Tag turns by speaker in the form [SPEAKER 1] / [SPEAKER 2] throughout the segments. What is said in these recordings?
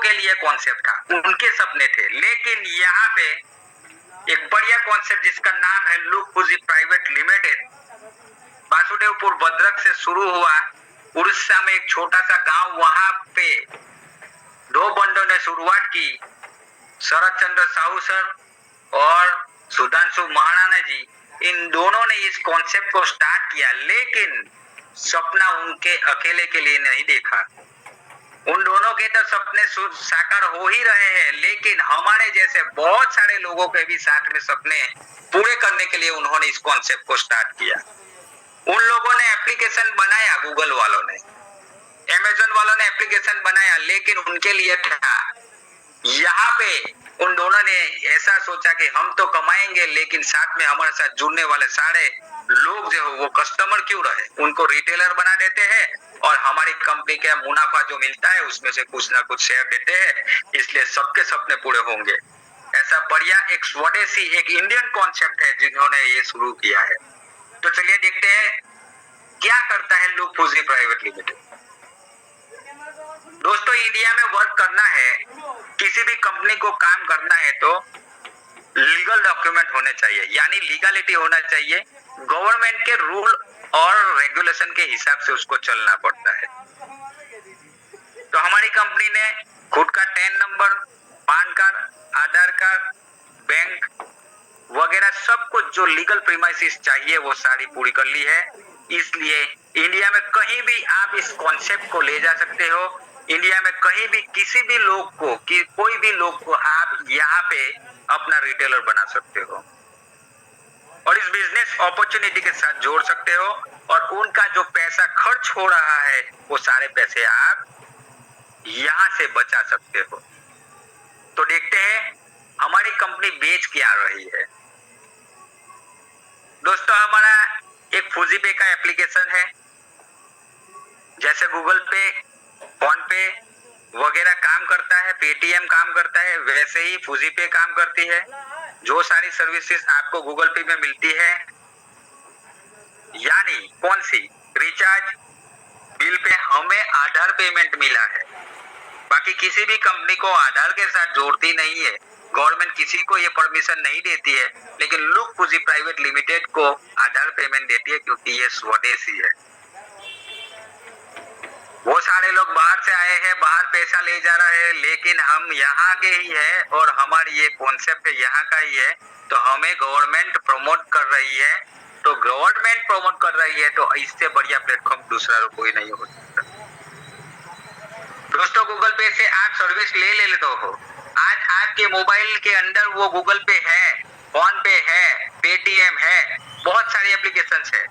[SPEAKER 1] के लिए कॉन्सेप्ट था, उनके सपने थे। लेकिन यहाँ पे एक बढ़िया कॉन्सेप्ट जिसका नाम है look Fuji private limited, Vasudevpur Bhadrak से शुरू हुआ। उड़ीसा में एक छोटा सा गांव, वहां पे दो बंदों ने शुरुआत की, शरद चंद्र साहू सर और सुधांशु महाराणा जी। इन दोनों ने इस कॉन्सेप्ट को स्टार्ट किया, लेकिन सपना उनके अकेले के लिए नहीं देखा। उन दोनों के तो सपने साकार हो ही रहे हैं, लेकिन हमारे जैसे बहुत सारे लोगों के भी साथ में सपने पूरे करने के लिए उन्होंने इस कॉन्सेप्ट को स्टार्ट किया। उन लोगों ने एप्लीकेशन बनाया, गूगल वालों ने, अमेज़न वालों ने एप्लीकेशन बनाया, लेकिन उनके लिए था। यहाँ पे उन दोनों ने ऐसा सोचा कि हम तो कमाएंगे, लेकिन साथ में हमारे साथ जुड़ने वाले सारे लोग जो वो कस्टमर क्यों रहे, उनको रिटेलर बना देते हैं और हमारी कंपनी का मुनाफा जो मिलता है उसमें से कुछ ना कुछ शेयर देते हैं, इसलिए सबके सपने पूरे होंगे। ऐसा बढ़िया एक स्वदेशी, एक इंडियन कॉन्सेप्ट है जिन्होंने ये शुरू किया है। तो चलिए देखते हैं क्या करता है लुक फूजी प्राइवेट लिमिटेड। दोस्तों, इंडिया में वर्क करना है, किसी भी कंपनी को काम करना है तो लीगल डॉक्यूमेंट होने चाहिए, यानी लीगलिटी होना चाहिए। गवर्नमेंट के रूल और रेगुलेशन के हिसाब से उसको चलना पड़ता है। तो हमारी कंपनी ने खुद का 10 नंबर, पान कार्ड, आधार कार्ड, बैंक वगैरह सब कुछ जो लीगल प्रीमाइसिस चाहिए वो सारी पूरी कर ली है। इसलिए इंडिया में कहीं भी आप इस कॉन्सेप्ट को ले जा सकते हो। इंडिया में कहीं भी किसी भी लोग को, कोई भी लोग को आप यहाँ पे अपना रिटेलर बना सकते हो और इस बिजनेस अपॉर्चुनिटी के साथ जोड़ सकते हो, और उनका जो पैसा खर्च हो रहा है वो सारे पैसे आप यहाँ से बचा सकते हो। तो देखते हैं हमारी कंपनी बेच क्या रही है। दोस्तों, हमारा एक फूजी पे का एप्लीकेशन है। जैसे गूगल पे, फोन पे वगैरह काम करता है, पेटीएम काम करता है, वैसे ही फूजी पे काम करती है। जो सारी सर्विसेज आपको गूगल पे में मिलती है, यानी कौन सी, रिचार्ज, बिल पे हमें आधार पेमेंट मिला है। बाकी किसी भी कंपनी को आधार के साथ जोड़ती नहीं है, गवर्नमेंट किसी को ये परमिशन नहीं देती है, लेकिन लुक फूजी प्राइवेट लिमिटेड को आधार पेमेंट देती है क्योंकि ये स्वदेशी है। वो सारे लोग बाहर से आए हैं, बाहर पैसा ले जा रहे हैं, लेकिन हम यहाँ के ही है और हमारी ये कॉन्सेप्ट यहाँ का ही है। तो हमें गवर्नमेंट प्रमोट कर रही है, तो गवर्नमेंट प्रमोट कर रही है, तो इससे बढ़िया प्लेटफॉर्म दूसरा कोई नहीं हो सकता। दोस्तों, गूगल पे से आप सर्विस ले लेते हो। आज आपके मोबाइल के अंदर वो गूगल पे है, फोन पे है, पेटीएम है, बहुत सारी एप्लीकेशंस है,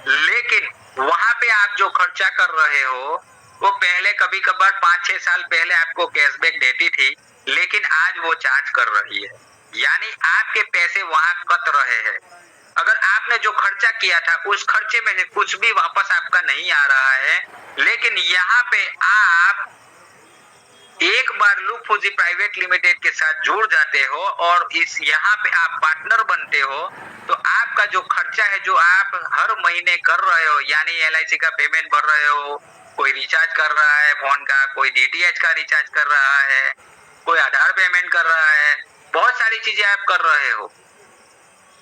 [SPEAKER 1] लेकिन वहां पे आप जो खर्चा कर रहे हो वो पहले कभी कभार 5-6 साल पहले आपको कैशबैक देती थी, लेकिन आज वो चार्ज कर रही है, यानी आपके पैसे वहां कट रहे हैं। अगर आपने जो खर्चा किया था उस खर्चे में से कुछ भी वापस आपका नहीं आ रहा है, लेकिन यहाँ पे आप एक बार लुक फूजी प्राइवेट लिमिटेड के साथ जुड़ जाते हो और इस यहाँ पे आप पार्टनर बनते हो, तो आपका जो खर्चा है जो आप हर महीने कर रहे हो, यानी LIC का पेमेंट भर रहे हो, कोई रिचार्ज कर रहा है फोन का, कोई DTH का रिचार्ज कर रहा है, कोई आधार पेमेंट कर रहा है, बहुत सारी चीजें आप कर रहे हो,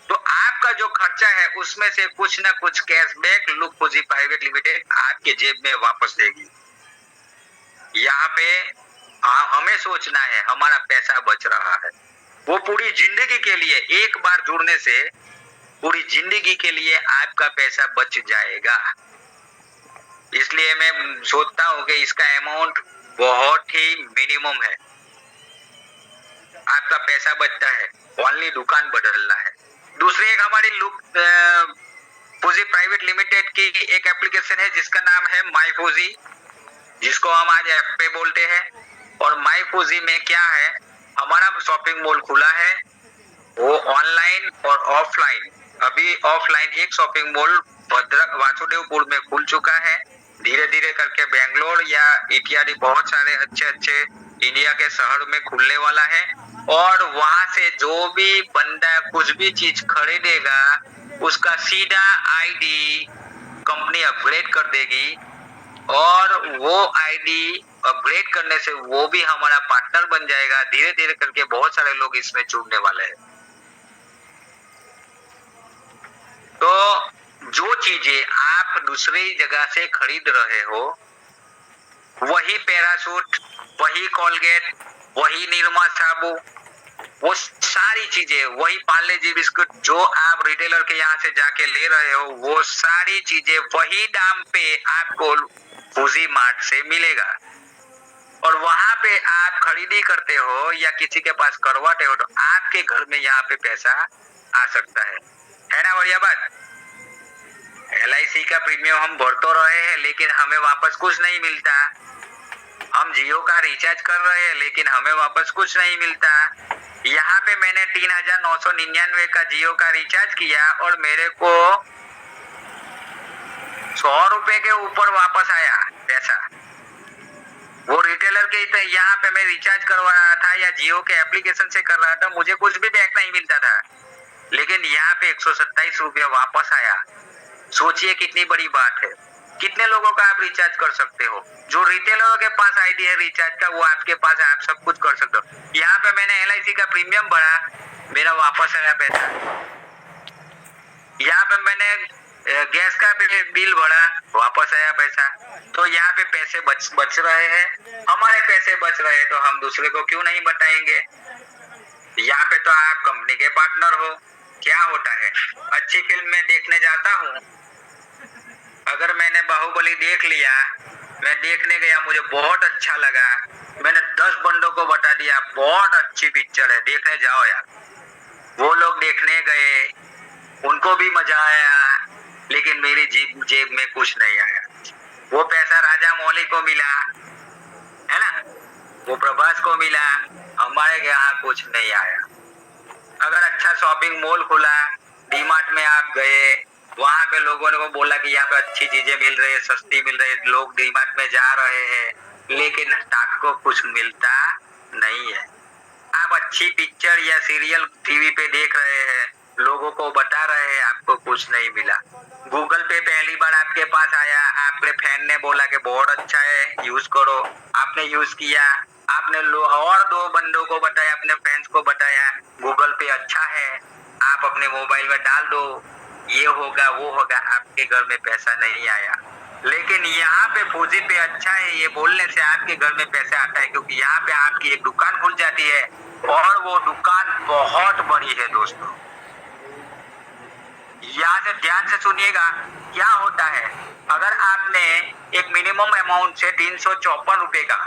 [SPEAKER 1] तो आपका जो खर्चा है उसमें से कुछ ना कुछ cashback look Fuji private limited आपके जेब में वापस देगी। यहाँ पे हमें सोचना है हमारा पैसा बच रहा है, वो पूरी जिंदगी के लिए, एक बार जुड़ने से पूरी जिंदगी के लिए आपका पैसा बच जाएगा। इसलिए मैं सोचता हूँ कि इसका अमाउंट बहुत ही मिनिमम है, आपका पैसा बचता है, ओनली दुकान बदलना है। दूसरी एक हमारी लुक फूजी प्राइवेट लिमिटेड की एक एप्लीकेशन है जिसका नाम है माई फूजी, जिसको हम आज ऐप पे बोलते हैं। और माई फूजी में क्या है, हमारा शॉपिंग मॉल खुला है, वो ऑनलाइन और ऑफलाइन, अभी ऑफलाइन एक शॉपिंग मॉल भद्रक वासुदेवपुर में खुल चुका है, धीरे धीरे करके बेंगलोर या इत्यादि बहुत सारे अच्छे अच्छे इंडिया के शहर में खुलने वाला है। और वहां से जो भी बंदा कुछ भी चीज खरीदेगा उसका सीधा ID कंपनी अपग्रेड कर देगी और वो ID अपग्रेड करने से वो भी हमारा पार्टनर बन जाएगा। धीरे धीरे करके बहुत सारे लोग इसमें जुड़ने वाले हैं। तो जो चीजें आप दूसरी जगह से खरीद रहे हो, वही पैराशूट, वही कोलगेट, वही निरमा साबु, वो सारी चीजें, वही पार्ले जी बिस्कुट जो आप रिटेलर के यहाँ से जाके ले रहे हो, वो सारी चीजें वही दाम पे आपको फूजी मार्ट से मिलेगा। और वहां पे आप खरीदी करते हो या किसी के पास करवाते हो, तो आपके घर में यहाँ पे पैसा आ सकता है ना बढ़िया बात। LIC का प्रीमियम हम भर तो रहे हैं, लेकिन हमें वापस कुछ नहीं मिलता। हम जियो का रिचार्ज कर रहे हैं, लेकिन हमें वापस कुछ नहीं मिलता। यहाँ पे मैंने 3,999 का जियो का रिचार्ज किया और मेरे को 100 रुपए के ऊपर वापस आया पैसा। वो रिटेलर के यहाँ पे मैं रिचार्ज करवा रहा था या जियो के एप्लीकेशन से कर रहा था, मुझे कुछ भी बैक नहीं मिलता था, लेकिन यहाँ पे 127 रुपया वापस आया। सोचिए कितनी बड़ी बात है। कितने लोगों का आप रिचार्ज कर सकते हो? जो रिटेलर के पास आईडी है रिचार्ज का, वो आपके पास आप सब कुछ कर सकते हो। यहाँ पे मैंने LIC का प्रीमियम भरा, मेरा वापस आया पैसा। यहाँ पे मैंने गैस का बिल भरा, वापस आया पैसा। तो यहाँ पे पैसे बच रहे हैं, हमारे पैसे बच रहे हैं, तो हम दूसरे को क्यों नहीं बताएंगे? यहाँ पे तो आप कंपनी के पार्टनर हो। क्या होता है, अच्छी फिल्म में देखने जाता हूँ, अगर मैंने बाहुबली देख लिया, मैं देखने गया, मुझे बहुत अच्छा लगा, मैंने 10 बंदों को बता दिया बहुत अच्छी पिक्चर है, देखने जाओ यार। वो लोग देखने गए, उनको भी मजा आया, लेकिन मेरी जेब में कुछ नहीं आया। वो पैसा राजा मौली को मिला, है ना, वो प्रभास को मिला, हमारे यहाँ कुछ नहीं आया। अगर अच्छा शॉपिंग मॉल खुला, डीमार्ट में आप गए, वहां पे लोगों ने को बोला कि यहाँ पे अच्छी चीजें मिल रही है, सस्ती मिल रही है, लोग डीमार्ट में जा रहे हैं, लेकिन स्टाफ को कुछ मिलता नहीं है। आप अच्छी पिक्चर या सीरियल टीवी पे देख रहे हैं, लोगों को बता रहे हैं, आपको कुछ नहीं मिला। गूगल पे पहली बार आपके पास आया, आपके फैन ने बोला कि बहुत अच्छा है, यूज करो, आपने यूज किया, आपने और 2 बंदों को बताया, अपने फ्रेंड्स को बताया गूगल पे अच्छा है, आप अपने मोबाइल में डाल दो, ये होगा वो होगा, आपके घर में पैसा नहीं आया। लेकिन यहाँ पे फूजी पे अच्छा है ये बोलने से आपके घर में पैसा आता है, क्योंकि यहाँ पे आपकी एक दुकान खुल जाती है, और वो दुकान बहुत बड़ी है दोस्तों। यहाँ से ध्यान से सुनिएगा क्या होता है। अगर आपने एक मिनिमम अमाउंट से 354 रुपए का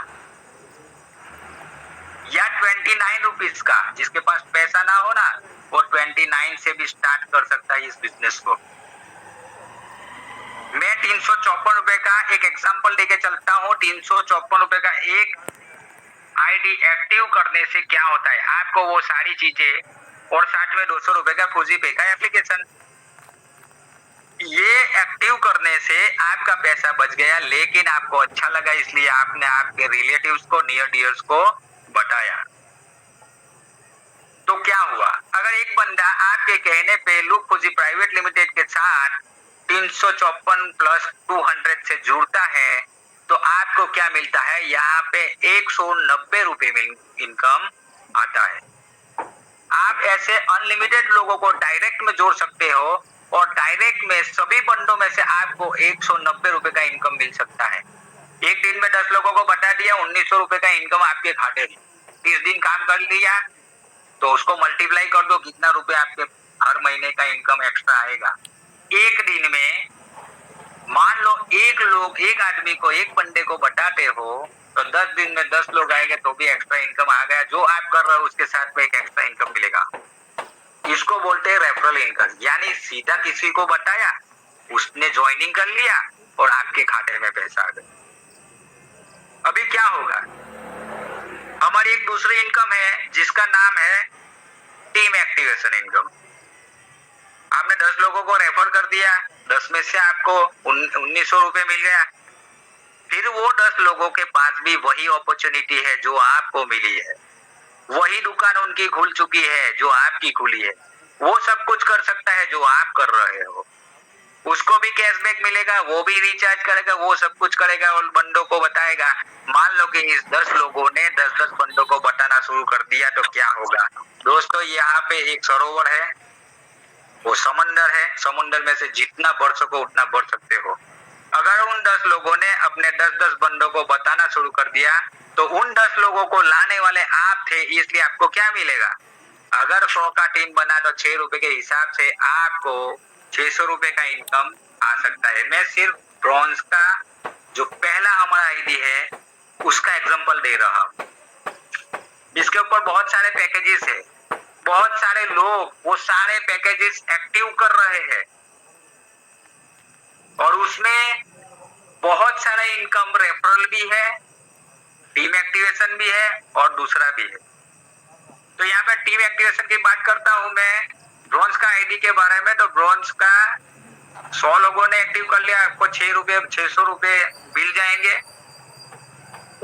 [SPEAKER 1] या 29 रुपीज का, जिसके पास पैसा ना हो ना, वो 29 से भी स्टार्ट कर सकता है इस बिजनेस को। मैं 354 रुपए का एक एग्जांपल देके चलता हूँ। 354 रुपए का एक आईडी एक्टिव करने से क्या होता है, आपको वो सारी चीजें और साथ में 200 रुपए का फूजी पे का एप्लीकेशन, ये एक्टिव करने से आपका पैसा बच गया, लेकिन आपको अच्छा लगा इसलिए आपने आपके रिलेटिव्स को, नियर डियर्स को बताया। तो क्या हुआ, अगर एक बंदा आपके कहने पे लुक फूजी प्राइवेट लिमिटेड के साथ 354 प्लस 200 से जुड़ता है, तो आपको क्या मिलता है, यहाँ पे 190 रुपए इनकम आता है। आप ऐसे अनलिमिटेड लोगों को डायरेक्ट में जोड़ सकते हो, और डायरेक्ट में सभी बंदों में से आपको 190 रुपए का इनकम मिल सकता है। एक दिन में 10 लोगों को बता दिया, 1900 रुपए का इनकम आपके खाते में। 30 दिन काम कर लिया तो उसको मल्टीप्लाई कर दो, कितना रुपए आपके हर महीने का इनकम एक्स्ट्रा आएगा। एक दिन में मान लो एक आदमी को, एक बंदे को बताते हो, तो 10 दिन में 10 लोग आएंगे तो भी एक्स्ट्रा इनकम आ गया। जो आप कर रहे हो उसके साथ में एक एक्स्ट्रा इनकम मिलेगा। इसको बोलते हैं रेफरल इनकम, यानी सीधा किसी को बताया, उसने ज्वाइनिंग कर लिया और आपके खाते में पैसा आ गया। अभी क्या होगा, हमारी एक दूसरी इनकम है जिसका नाम है टीम एक्टिवेशन इनकम। आपने 10 लोगों को रेफर कर दिया, 10 में से आपको 1900 रुपए मिल गया। फिर वो 10 लोगों के पास भी वही अपॉर्चुनिटी है जो आपको मिली है, वही दुकान उनकी खुल चुकी है जो आपकी खुली है, वो सब कुछ कर सकता है जो आप कर रहे हो। उसको भी कैशबैक मिलेगा, वो भी रिचार्ज करेगा, वो सब कुछ करेगा और बंदों को बताएगा। मान लो कि इस 10 लोगों ने 10-10 बंदों को बताना शुरू कर दिया तो क्या होगा दोस्तों। यहाँ पे एक सरोवर है, वो समंदर है, समुंदर में से जितना बढ़ सको उतना बढ़ सकते हो। अगर उन 10 लोगों ने अपने 10-10 बंदों को बताना शुरू कर दिया तो उन 10 लोगों को लाने वाले आप थे, इसलिए आपको क्या मिलेगा। अगर 100 का टीम बना तो 6 रुपए के हिसाब से आपको 600 रुपए का इनकम आ सकता है। मैं सिर्फ ब्रॉन्ज का जो पहला हमारा आईडी है उसका एग्जांपल दे रहा हूँ। इसके ऊपर बहुत सारे पैकेजेस है, बहुत सारे लोग वो सारे पैकेजेस एक्टिव कर रहे हैं और उसमें बहुत सारा इनकम रेफरल भी है, टीम एक्टिवेशन भी है और दूसरा भी है। तो यहाँ पे टीम एक्टिवेशन की बात करता हूँ मैं ब्रॉन्ज का आईडी के बारे में। तो ब्रॉन्ज का 100 लोगों ने एक्टिव कर लिया, आपको 600 रुपए मिल जाएंगे।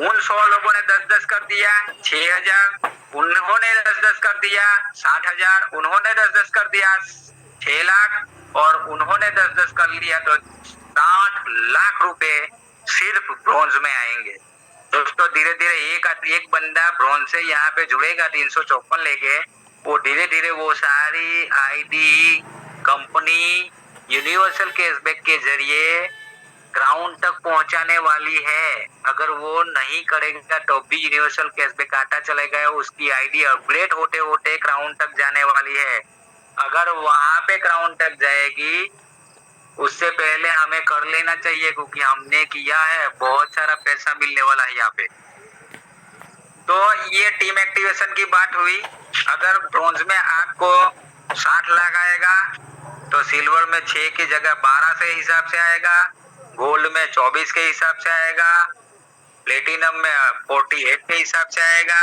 [SPEAKER 1] उन 100 लोगों ने 10-10 कर दिया 6,000, उन्होंने 10-10 कर दिया 60,000, उन्होंने 10-10 कर दिया 6 लाख और उन्होंने 10-10 कर लिया तो 60 लाख रुपए सिर्फ ब्रॉन्ज में आएंगे। दोस्तों धीरे धीरे एक बंदा ब्रॉन्ज से यहाँ पे जुड़ेगा 354 लेके, वो धीरे धीरे वो सारी आईडी कंपनी यूनिवर्सल कैशबैक के जरिए ग्राउंड तक पहुंचाने वाली है। अगर वो नहीं करेगा तो भी यूनिवर्सल कैशबैक आता चलेगा, उसकी आईडी अपग्रेड होते होते ग्राउंड तक जाने वाली है। अगर वहां पे ग्राउंड तक जाएगी उससे पहले हमें कर लेना चाहिए, क्योंकि हमने किया है, बहुत सारा पैसा मिलने वाला है यहाँ पे। तो ये टीम एक्टिवेशन की बात हुई। अगर ब्रॉन्ज में आपको 60 लाख आएगा तो सिल्वर में 6 की जगह 12 से हिसाब से आएगा, गोल्ड में 24 के हिसाब से आएगा, प्लेटिनम में 48 के हिसाब से आएगा।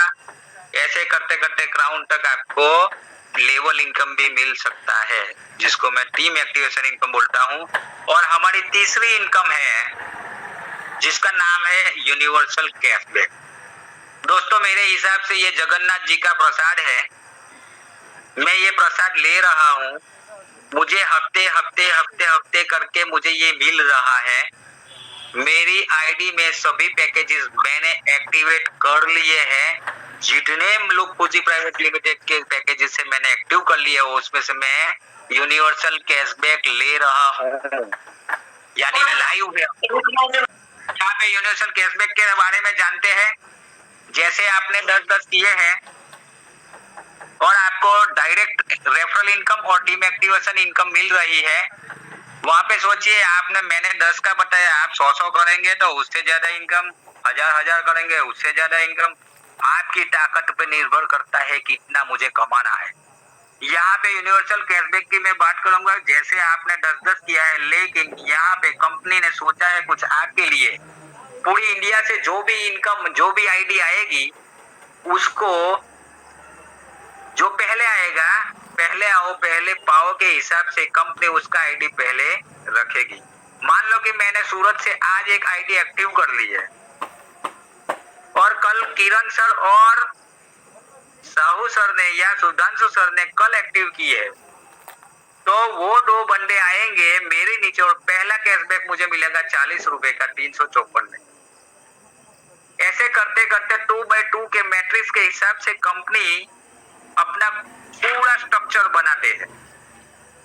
[SPEAKER 1] ऐसे करते करते क्राउन तक आपको लेवल इनकम भी मिल सकता है, जिसको मैं टीम एक्टिवेशन इनकम बोलता हूँ। और हमारी तीसरी इनकम है जिसका नाम है यूनिवर्सल कैशबैक। दोस्तों मेरे हिसाब से ये जगन्नाथ जी का प्रसाद है। मैं ये प्रसाद ले रहा हूँ, मुझे हफ्ते करके मुझे ये मिल रहा है। मेरी आईडी में सभी पैकेजेस मैंने एक्टिवेट कर लिए हैं। जितने लोग पूंजी प्राइवेट लिमिटेड के पैकेजेस से मैंने एक्टिव कर लिए उसमें से मैं यूनिवर्सल कैशबैक ले रहा हूँ, यानी लाइव है। यहाँ पे यूनिवर्सल कैशबैक के बारे में जानते हैं। जैसे आपने 10-10 किए हैं और आपको डायरेक्ट रेफरल इनकम और टीम एक्टिवेशन इनकम मिल रही है, वहां पे सोचिए मैंने 10 का बताया, आप 100 करेंगे तो उससे ज्यादा इनकम, 1000 करेंगे उससे ज्यादा इनकम। आपकी ताकत पे निर्भर करता है कितना मुझे कमाना है। यहाँ पे यूनिवर्सल कैशबैक की मैं बात करूंगा। जैसे आपने 10-10 किया है, लेकिन यहाँ पे कंपनी ने सोचा है कुछ आपके लिए। पूरी इंडिया से जो भी इनकम, जो भी आईडी आएगी, उसको जो पहले आएगा, पहले आओ पहले पाओ के हिसाब से कंपनी उसका आईडी पहले रखेगी। मान लो कि मैंने सूरत से आज एक आईडी एक्टिव कर ली है और कल किरण सर और साहू सर ने या सुधांशु सर ने कल एक्टिव की है, तो वो 2 बंदे आएंगे मेरे नीचे और पहला कैशबैक मुझे मिलेगा 40 रुपए का 354 में। ऐसे करते करते 2x2 के मैट्रिक्स के हिसाब से कंपनी अपना पूरा स्ट्रक्चर बनाते हैं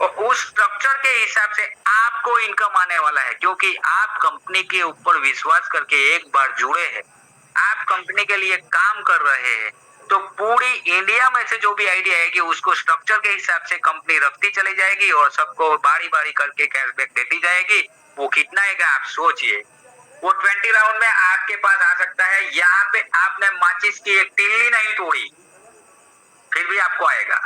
[SPEAKER 1] और उस स्ट्रक्चर के हिसाब से आपको इनकम आने वाला है, क्योंकि आप कंपनी के ऊपर विश्वास करके एक बार जुड़े हैं, आप कंपनी के लिए काम कर रहे हैं। तो पूरी इंडिया में से जो भी आईडी आएगी उसको स्ट्रक्चर के हिसाब से कंपनी रखती चली जाएगी और सबको बारी बारी करके कैशबैक देती जाएगी। वो कितना आएगा आप सोचिए। वो 20 राउंड में आपके पास आ सकता है। यहाँ पे आपने माचिस की एक तिल्ली नहीं तोड़ी फिर भी आपको आएगा,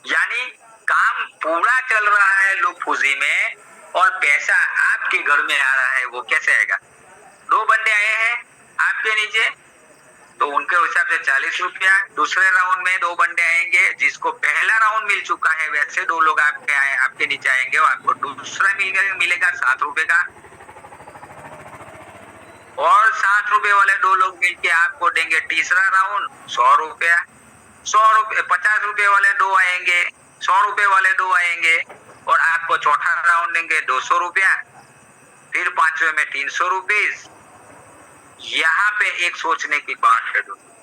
[SPEAKER 1] यानी काम पूरा चल रहा है लोग फूजी में और पैसा आपके घर में आ रहा है। वो कैसे आएगा? 2 बंदे आए हैं आपके नीचे तो उनके हिसाब से 40 रुपया। दूसरे राउंड में 2 बंदे आएंगे, जिसको पहला राउंड मिल चुका है वैसे 2 लोग आपके नीचे आएंगे और आपको दूसरा मिलेगा 7 रुपए का। और 7 रुपए वाले 2 लोग मिलके आपको देंगे तीसरा राउंड 100 रुपया। 100 रुपए 50 रुपए वाले 2 आएंगे, 100 रुपए वाले 2 आएंगे, और आपको चौथा राउंड देंगे 200 रुपया, फिर पांचवे में 300 रुपीज। यहाँ पे एक सोचने की बात है दोस्तों,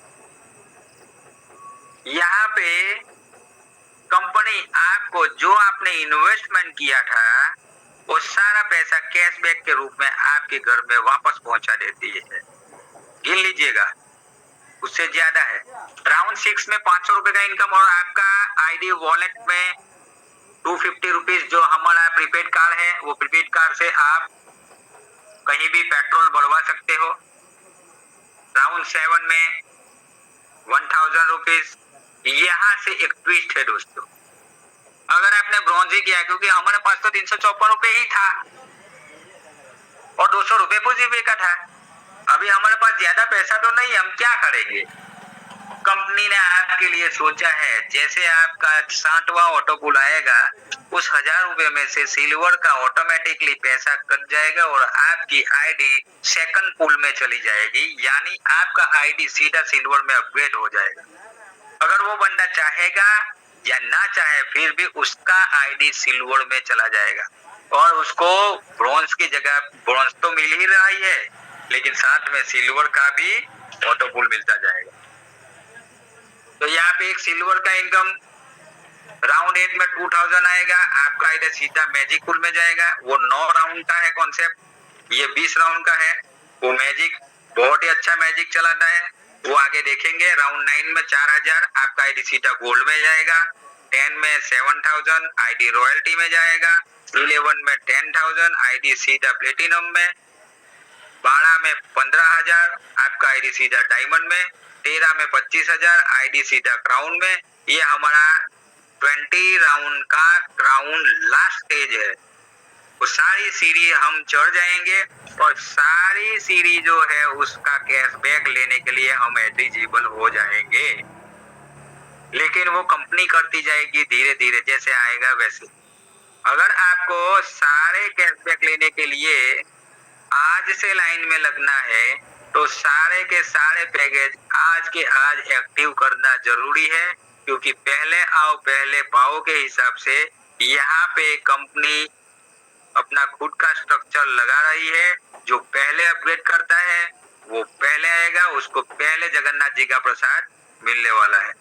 [SPEAKER 1] यहाँ पे कंपनी आपको जो आपने इन्वेस्टमेंट किया था वो सारा पैसा कैशबैक के रूप में आपके घर में वापस पहुंचा देती है। गिन लीजिएगा, उससे ज्यादा है। राउंड 6 में 500 रुपए का इनकम और आपका आईडी वॉलेट में 250 रुपीज जो हमारा प्रीपेड कार्ड है, वो प्रीपेड कार्ड से आप कहीं भी पेट्रोल भरवा सकते हो। राउंड 7 में 1000 रुपीज। यहाँ से एक ट्विस्ट है दोस्तों, अगर आपने ब्रॉन्ज ही किया, क्योंकि हमारे पास तो 354 रुपए ही था और 200 रुपए पूंजी का था, अभी हमारे पास ज्यादा पैसा तो नहीं, हम क्या करेंगे। कंपनी ने आपके लिए सोचा है, जैसे आपका 60वां ऑटो पुल आएगा, उस 1000 रुपए में से सिल्वर का ऑटोमेटिकली पैसा कट जाएगा और आपकी आईडी सेकंड पुल में चली जाएगी, यानी आपका आईडी सीधा सिल्वर में अपग्रेड हो जाएगा। अगर वो बंदा चाहेगा या ना चाहे, फिर भी उसका आईडी सिल्वर में चला जाएगा और उसको ब्रॉन्ज की जगह, ब्रॉन्ज तो मिल ही रहा ही है, लेकिन साथ में सिल्वर का भी ऑटो पुल मिलता जाएगा। तो यहाँ पे एक सिल्वर का इनकम राउंड 8 में 2000 आएगा, आपका आईडी सीधा मैजिक पुल में जाएगा। वो 9 राउंड का है कॉन्सेप्ट, ये 20 राउंड का है। वो मैजिक बहुत ही अच्छा मैजिक चलाता है, वो आगे देखेंगे। राउंड 9 में 4000, आपका आईडी सीधा गोल्ड में जाएगा। 10 में 7000 आईडी रॉयल्टी में जाएगा। 11 में 10000 आईडी सीधा प्लेटिनम में। 12 में 15000 आपका आईडी सीधा डायमंड में। 13 में 25000 आईडी सीधा क्राउन में। ये हमारा 20 राउंड का क्राउन लास्ट स्टेज है। वो सारी सीढ़ी हम चढ़ जाएंगे और सारी सीढ़ी जो है उसका कैशबैक लेने के लिए हम एलिजिबल हो जाएंगे, लेकिन वो कंपनी करती जाएगी धीरे धीरे, जैसे आएगा वैसे। अगर आपको सारे कैशबैक लेने के लिए आज से लाइन में लगना है तो सारे के सारे पैकेज आज के आज एक्टिव करना जरूरी है, क्योंकि पहले आओ पहले पाओ के हिसाब से यहाँ पे कंपनी अपना खुद का स्ट्रक्चर लगा रही है। जो पहले अपग्रेड करता है वो पहले आएगा, उसको पहले जगन्नाथ जी का प्रसाद मिलने वाला है।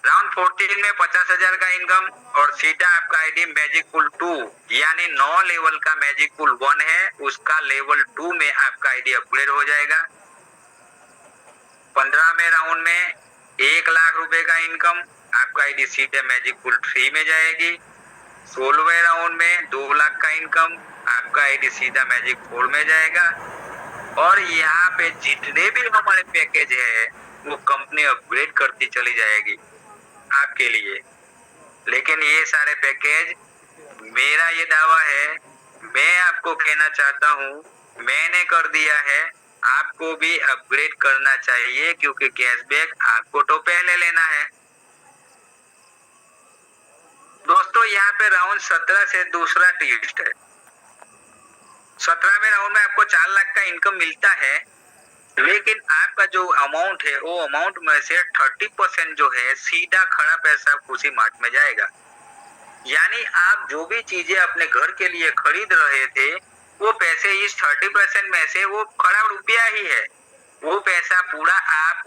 [SPEAKER 1] राउंड 14 में 50,000 का इनकम और सीधा आपका आईडी मैजिक पुल 2, यानी 9 लेवल का मैजिक पुल 1 है, उसका लेवल 2 में आपका आईडी अपग्रेड हो जाएगा। 15 में राउंड में 1 लाख रुपए का इनकम, आपका आईडी सीधे मैजिक पुल 3 में जाएगी। 16वें राउंड में 2 लाख का इनकम, आपका आईडी सीधा मैजिक 4 में जाएगा। और यहाँ पे जितने भी हमारे पैकेज है वो कंपनी अपग्रेड करती चली जाएगी आपके लिए। लेकिन ये सारे पैकेज, मेरा ये दावा है, मैं आपको कहना चाहता हूँ, मैंने कर दिया है, आपको भी अपग्रेड करना चाहिए, क्योंकि कैशबैक आपको तो पहले लेना है। दोस्तों यहाँ पे राउंड 17 से दूसरा ट्विस्ट है। 17वें राउंड में आपको 4 लाख का इनकम मिलता है, लेकिन आपका जो अमाउंट है वो अमाउंट में से 30% जो है सीधा खड़ा पैसा खुशी मार्ट में जाएगा। यानी आप जो भी चीजें अपने घर के लिए खरीद रहे थे वो पैसे इस 30% में से वो खड़ा रुपया ही है। वो पैसा पूरा आप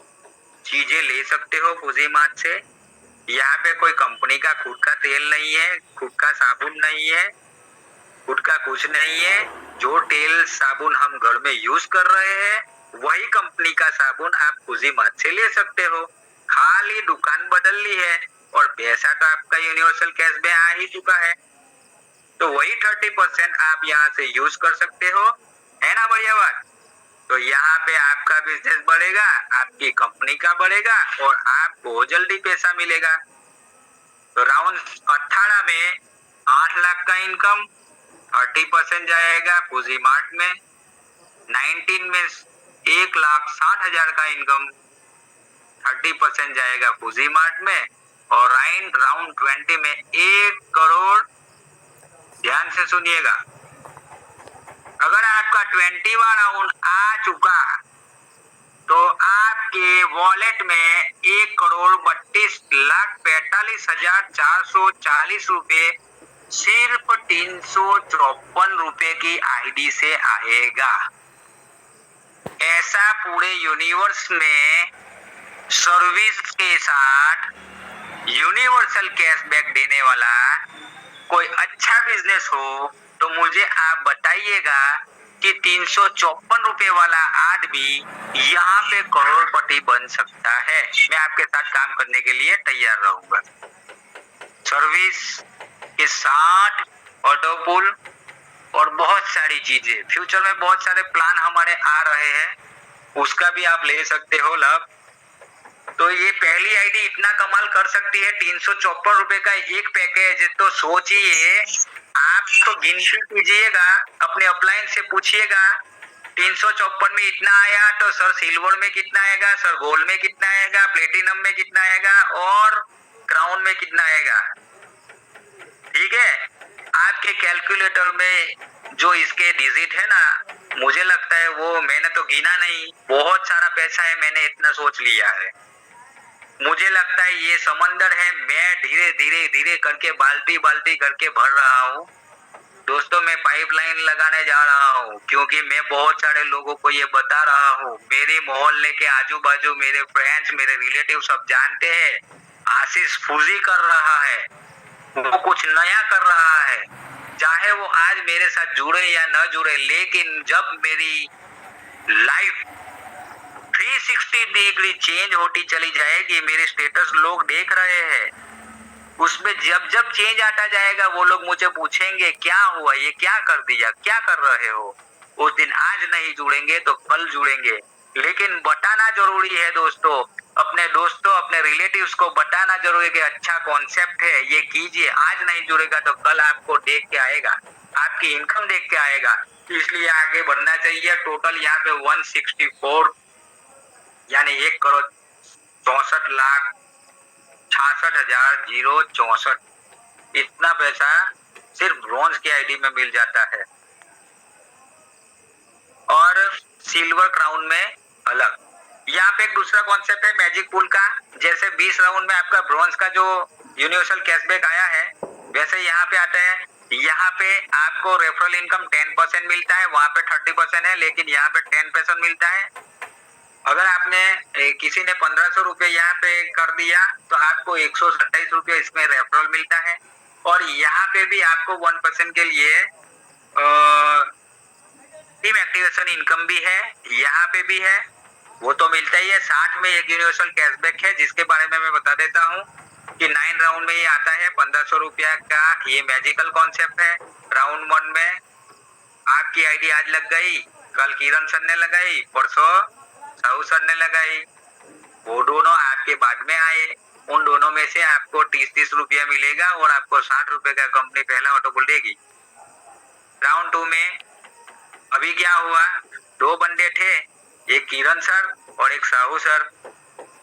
[SPEAKER 1] चीजें ले सकते हो खुशी मार्ट से। यहाँ पे कोई कंपनी का खुद का तेल नहीं है, खुद का साबुन नहीं है, खुद का कुछ नहीं है। जो तेल साबुन हम घर में यूज कर रहे हैं वही कंपनी का साबुन आप खुशी मार्ट से ले सकते हो। खाली दुकान बदल ली है और पैसा तो आपका यूनिवर्सल कैश में आ ही चुका है, तो वही 30% आप यहाँ से यूज कर सकते हो, है ना बढ़िया बात। तो यहाँ पे आपका बिजनेस बढ़ेगा, आपकी कंपनी का बढ़ेगा और आपको जल्दी पैसा मिलेगा। तो राउंड 18 में 8 लाख का इनकम, 30% जाएगा खुशी मार्ट में। 19 में 1,60,000 का इनकम, 30% जाएगा खुशी मार्ट में। और राउंड 20 में 1 करोड़, ध्यान से सुनिएगा, अगर आपका 20वां राउंड आ चुका तो आपके वॉलेट में 1,32,45,440 रुपए सिर्फ 354 की आईडी से आएगा। ऐसा पूरे यूनिवर्स में सर्विस के साथ यूनिवर्सल कैशबैक देने वाला कोई अच्छा बिजनेस हो तो मुझे आप बताइएगा कि 354 वाला आदमी यहाँ पे करोड़पति बन सकता है। मैं आपके साथ काम करने के लिए तैयार रहूंगा। सर्विस के साथ ऑटो पुल और बहुत सारी चीजें, फ्यूचर में बहुत सारे प्लान हमारे आ रहे हैं, उसका भी आप ले सकते हो लाभ। तो ये पहली आईडी इतना कमाल कर सकती है, 354 का एक पैकेज। तो सोचिए, आप तो गिनती कीजिएगा, अपने अपलाइन से पूछिएगा 354 में इतना आया तो सर सिल्वर में कितना आएगा, सर गोल्ड में कितना आएगा, प्लेटिनम में कितना आएगा और क्राउन में कितना आएगा। ठीक है, आपके कैलकुलेटर में जो इसके डिजिट है ना, मुझे लगता है वो मैंने तो गिना नहीं, बहुत सारा पैसा है, मैंने इतना सोच लिया है। मुझे लगता है ये समंदर है, मैं धीरे धीरे धीरे करके बाल्टी बाल्टी करके भर रहा हूँ। दोस्तों, मैं पाइपलाइन लगाने जा रहा हूँ क्योंकि मैं बहुत सारे लोगों को ये बता रहा हूँ। मेरे मोहल्ले के आजू बाजू मेरे फ्रेंड्स, मेरे रिलेटिव सब जानते हैं आशीष फूजी कर रहा है, वो कुछ नया कर रहा है। चाहे वो आज मेरे साथ जुड़े या न जुड़े, लेकिन जब मेरी लाइफ 360 डिग्री चेंज होती चली जाएगी, मेरे स्टेटस लोग देख रहे हैं, उसमें जब जब चेंज आता जाएगा वो लोग मुझे पूछेंगे क्या हुआ, ये क्या कर दिया, क्या कर रहे हो। उस दिन आज नहीं जुड़ेंगे तो कल जुड़ेंगे, लेकिन बताना जरूरी है दोस्तों, अपने दोस्तों अपने रिलेटिव्स को बताना जरूरी है कि अच्छा कॉन्सेप्ट है, ये कीजिए। आज नहीं जुड़ेगा तो कल आपको देख के आएगा, आपकी इनकम देख के आएगा। इसलिए आगे बढ़ना चाहिए। टोटल यहाँ पे 164 यानी 1,64,66,064 इतना पैसा सिर्फ ब्रॉन्ज की आईडी में मिल जाता है और सिल्वर क्राउन में अलग। यहाँ पे एक दूसरा कॉन्सेप्ट है मैजिक पुल का। जैसे 20 राउंड में आपका ब्रॉन्ज का जो यूनिवर्सल कैशबैक आया है, वैसे यहाँ पे आता है। यहाँ पे आपको रेफरल इनकम 10% मिलता है, वहां पे 30% है, लेकिन यहाँ पे 10% मिलता है। अगर आपने किसी ने 1500 रुपये यहाँ पे कर दिया तो आपको 127 रुपये इसमें रेफरल मिलता है। और यहाँ पे भी आपको 1% के लिए टीम एक्टिवेशन इनकम भी है, यहाँ पे भी है, वो तो मिलता ही है। साथ में एक यूनिवर्सल कैशबैक है जिसके बारे में मैं बता देता हूँ कि 9 राउंड में ये आता है 1500 रुपया का। ये मैजिकल कॉन्सेप्ट है। राउंड 1 में आपकी आईडी आज लग गई, कल किरण सर ने लगाई, परसों साहू सर ने लगाई, वो दोनों आपके बाद में आए। उन दोनों में से आपको 30-30 रुपया मिलेगा और आपको 60 रुपए का कंपनी पहला ऑटो बुल देगी। राउंड 2 में अभी क्या हुआ, 2 बंदे थे, एक किरण सर और एक साहू सर।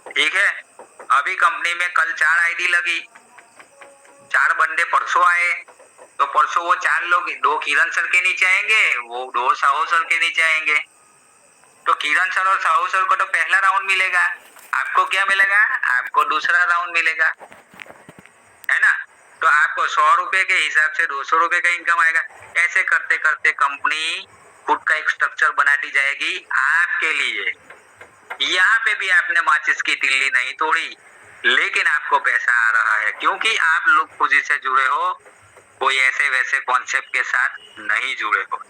[SPEAKER 1] ठीक है, अभी कंपनी में कल 4 आईडी लगी, 4 बंदे परसों आए, तो परसों वो 4 लोग 2 किरण सर के नीचे आएंगे, वो 2 साहू सर के नीचे आएंगे। तो किरण सर और साहू सर को तो पहला राउंड मिलेगा, आपको क्या मिलेगा, आपको दूसरा राउंड मिलेगा, है ना। तो आपको 100 रुपए के हिसाब से 200 रुपए का इनकम आएगा। ऐसे करते करते कंपनी खुद का एक स्ट्रक्चर बनाती जाएगी आपके लिए। यहाँ पे भी आपने माचिस की तिल्ली नहीं तोड़ी, लेकिन आपको पैसा आ रहा है क्योंकि आप लोग खुशी से जुड़े हो, कोई ऐसे वैसे कॉन्सेप्ट के साथ नहीं जुड़े हो।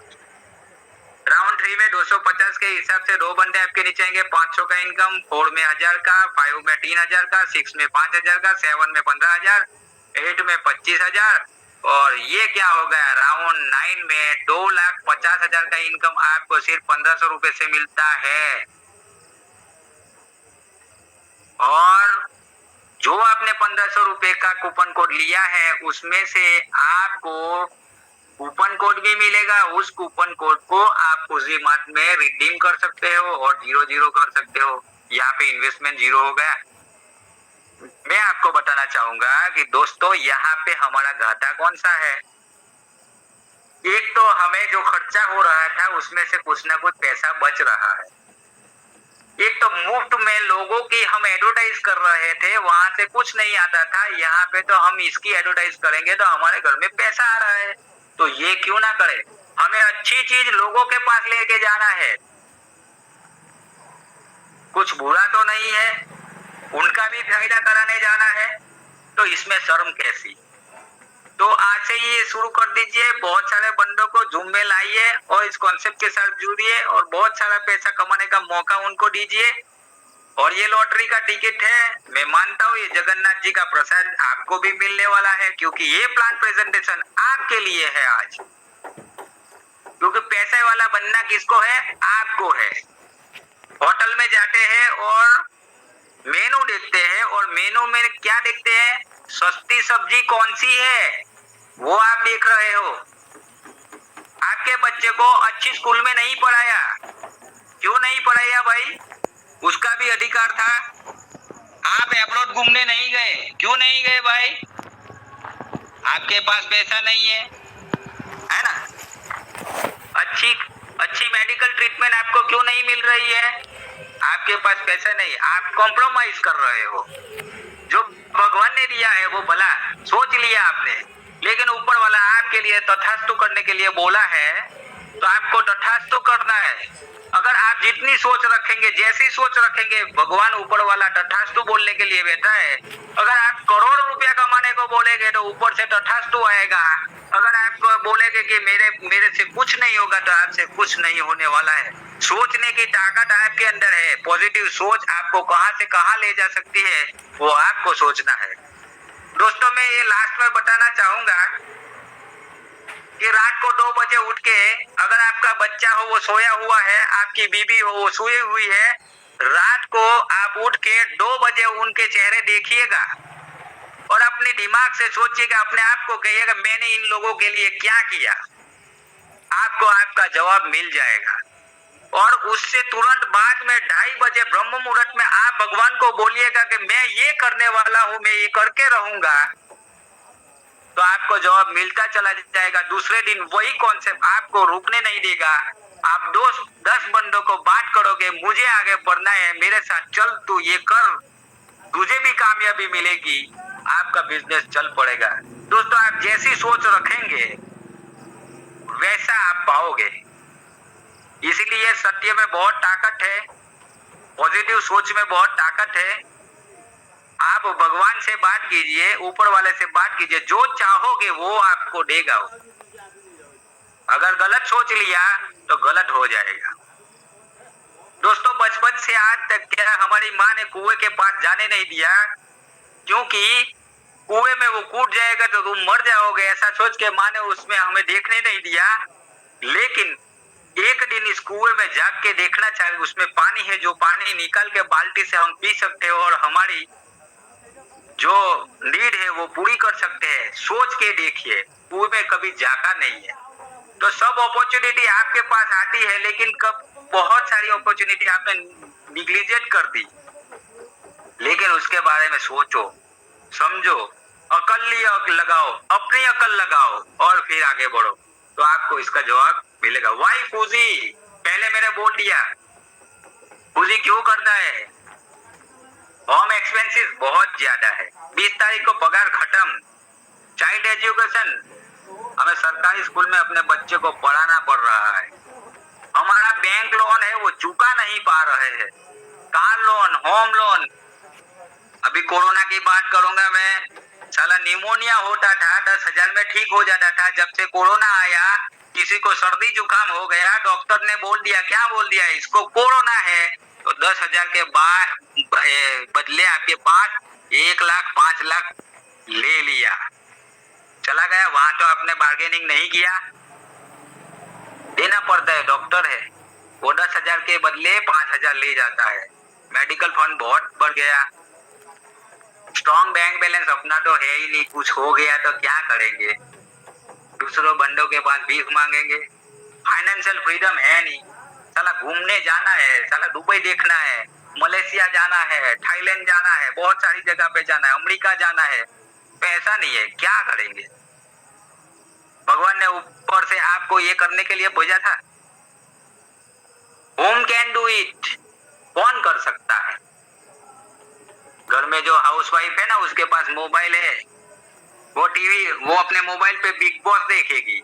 [SPEAKER 1] राउंड 3 में 250 के हिसाब से 2 बंदे आपके नीचे आएंगे, 500 का इनकम, 4 में 1000 का, 5 में 3000 का, 6 में 5000 का, 7 में 15000, 8 में 25000 और ये क्या हो गया, राउंड 9 में 2,50,000 का इनकम आपको सिर्फ 1500 रुपए से मिलता है। और जो आपने 1500 रुपए का कूपन कोड लिया है उसमें से आपको कूपन कोड भी मिलेगा। उस कूपन कोड को आप उसी मार्ट में रिडीम कर सकते हो और 0-0 कर सकते हो। यहाँ पे इन्वेस्टमेंट 0 हो गया। मैं आपको बताना चाहूंगा कि दोस्तों यहाँ पे हमारा घाटा कौन सा है। एक तो हमें जो खर्चा हो रहा था उसमें से कुछ ना कुछ पैसा बच रहा है, एक तो मुफ्त में लोगों की हम एडवर्टाइज कर रहे थे, वहां से कुछ नहीं आता था, यहाँ पे तो हम इसकी एडवर्टाइज करेंगे तो हमारे घर में पैसा आ रहा है, तो ये क्यों ना करे। हमें अच्छी चीज लोगों के पास लेके जाना है, कुछ बुरा तो नहीं है, उनका भी फायदा कराने जाना है, तो इसमें शर्म कैसी। तो आज से ये शुरू कर दीजिए, बहुत सारे बंदों को जूम में लाइए और इस कॉन्सेप्ट के साथ जुड़िए और बहुत सारा पैसा कमाने का मौका उनको दीजिए। और ये लॉटरी का टिकट है, मैं मानता हूँ ये जगन्नाथ जी का प्रसाद आपको भी मिलने वाला है, क्योंकि ये प्लान प्रेजेंटेशन आपके लिए है आज। क्योंकि पैसे वाला बनना किसको है, आपको है। होटल में जाते हैं और मेनू देखते हैं, और मेनू में क्या देखते हैं, सस्ती सब्जी कौन सी है वो आप देख रहे हो। आपके बच्चे को अच्छी स्कूल में नहीं पढ़ाया, क्यों नहीं पढ़ाया भाई, उसका भी अधिकार था। आप एब्रॉड घूमने नहीं गए, क्यों नहीं गए भाई, आपके पास पैसा नहीं है ना। अच्छी अच्छी मेडिकल ट्रीटमेंट आपको क्यों नहीं मिल रही है, आपके पास पैसा नहीं, आप कॉम्प्रोमाइज कर रहे हो। जो भगवान ने दिया है वो भला सोच लिया आपने, लेकिन ऊपर वाला आपके लिए तथास्तु करने के लिए बोला है, तो आपको तथास्तु करना है। अगर आप जितनी सोच रखेंगे, जैसी सोच रखेंगे, भगवान ऊपर वाला तथास्तु बोलने के लिए बैठा है। अगर आप करोड़ रुपया कमाने को बोलेंगे तो ऊपर से तथास्तु आएगा। अगर आप बोलेंगे कि मेरे से कुछ नहीं होगा, तो आपसे कुछ नहीं होने वाला है। सोचने की ताकत आपके अंदर है, पॉजिटिव सोच आपको कहां से कहां ले जा सकती है वो आपको सोचना है। दोस्तों मैं ये लास्ट में बताना चाहूंगा कि रात को 2 बजे उठ के, अगर आपका बच्चा हो वो सोया हुआ है, आपकी बीबी हो वो सोई हुई है, रात को आप उठ के 2 बजे उनके चेहरे देखिएगा और अपने दिमाग से सोचिएगा, अपने आप को कहिएगा मैंने इन लोगों के लिए क्या किया। आपको आपका जवाब मिल जाएगा। और उससे तुरंत बाद में 2:30 बजे ब्रह्म मुहूर्त में आप भगवान को बोलिएगा कि मैं ये करने वाला हूँ, मैं ये करके रहूंगा, तो आपको जवाब मिलता चला जाएगा। दूसरे दिन वही कॉन्सेप्ट आपको रुकने नहीं देगा। आप 10 बंदों को बात करोगे, मुझे आगे बढ़ना है, मेरे साथ चल, तू ये कर, तुझे भी कामयाबी मिलेगी, आपका बिजनेस चल पड़ेगा। दोस्तों आप जैसी सोच रखेंगे वैसा आप पाओगे। इसीलिए सत्य में बहुत ताकत है, पॉजिटिव सोच में बहुत ताकत है। आप भगवान से बात कीजिए, ऊपर वाले से बात कीजिए, जो चाहोगे वो आपको देगा। अगर गलत सोच लिया तो गलत हो जाएगा। दोस्तों बचपन से आज तक क्या हमारी माँ ने कुएं के पास जाने नहीं दिया, क्योंकि कुएं में वो कूद जाएगा तो तुम मर जाओगे, ऐसा सोच के माँ ने उसमें हमें देखने नहीं दिया। लेकिन एक दिन इस कुएं में जाग के देखना चाहिए, उसमें पानी है, जो पानी निकाल के बाल्टी से हम पी सकते हो और हमारी जो नीड है वो पूरी कर सकते हैं। सोच के देखिए, कुएं में कभी जागा नहीं है। तो सब अपॉर्चुनिटी आपके पास आती है, लेकिन कब बहुत सारी अपॉर्चुनिटी आपने निग्लिजेट कर दी। लेकिन उसके बारे में सोचो, समझो, अकल लगाओ, अपनी अकल लगाओ और फिर आगे बढ़ो, तो आपको इसका जवाब मिलेगा। वाई फूजी, पहले मैंने बोल दिया, फूजी क्यों करना है, होम एक्सपेंसेस बहुत ज्यादा है, 20 तारीख को पगार खत्म, चाइल्ड एजुकेशन, हमें सरकारी स्कूल में अपने बच्चे को पढ़ाना पड़ रहा है, हमारा बैंक लोन है वो चुका नहीं पा रहे हैं, कार लोन, होम लोन। अभी कोरोना की बात करूंगा मैं, साला निमोनिया होता था 10,000 में ठीक हो जाता था। जब से कोरोना आया, किसी को सर्दी जुकाम हो गया, डॉक्टर ने बोल दिया, क्या बोल दिया, इसको कोरोना है, तो 10,000 के बाद बदले आपके पास 1 लाख 5 लाख ले लिया, चला गया। वहां तो आपने बार्गेनिंग नहीं किया, देना पड़ता है, डॉक्टर है वो 10,000 के बदले 5,000 ले जाता है। मेडिकल फंड बहुत बढ़ गया, स्ट्रॉन्ग बैंक बैलेंस अपना तो है ही नहीं, कुछ हो गया तो क्या करेंगे, दूसरों बंदों के पास भीख मांगेंगे, फाइनेंशियल फ्रीडम है नहीं। साला घूमने जाना है, साला दुबई देखना है, मलेशिया जाना है, थाईलैंड जाना है, बहुत सारी जगह पे जाना है, अमेरिका जाना है, पैसा नहीं है, क्या करेंगे। भगवान ने ऊपर से आपको ये करने के लिए भेजा था। होम कैन डू इट, कौन कर सकता है? घर में जो हाउसवाइफ है ना, उसके पास मोबाइल है, वो टीवी, वो अपने मोबाइल पे बिग बॉस देखेगी।